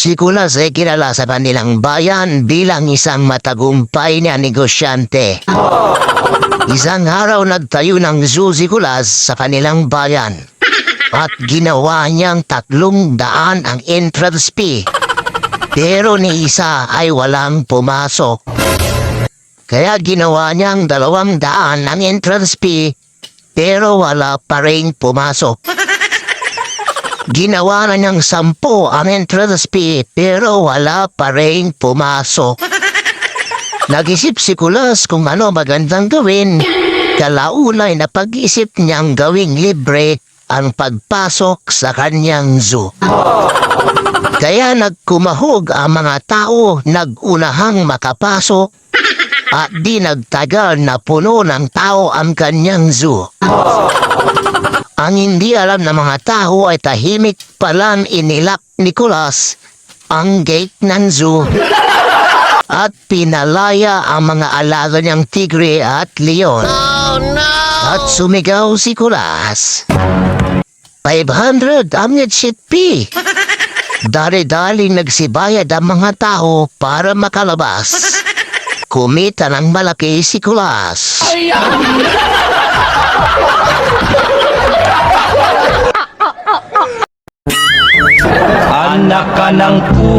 Si Kulas ay kilala sa kanilang bayan bilang isang matagumpay na negosyante. Isang araw nagtayo ng zoo si Kulas sa kanilang bayan at ginawa niyang 300 ang entrance fee. Pero ni isa ay walang pumasok. Kaya ginawa niyang 200 ang entrance fee pero wala pa rin pumasok. Ginawa na niyang 10 ang entrance fee pero wala pa rin pumasok. Nag-isip si Kulas kung ano magandang gawin. Kalaunay na pag-isip niyang gawing libre ang pagpasok sa kanyang zoo. Kaya nagkumahog ang mga tao nagunahang makapasok at di nagtagal na puno ng tao ang kanyang zoo. Ang hindi alam ng mga tao ay tahimik palang inilak ni Kulas ang gate ng zoo at pinalaya ang mga alaga niyang tigre at leon. Oh, no! At sumigaw si Kulas. 500 ang exit fee. Dali-daling nagsibayad ang mga tao para makalabas. Kumita ng malaki si Kulas. Anak ka ng pu.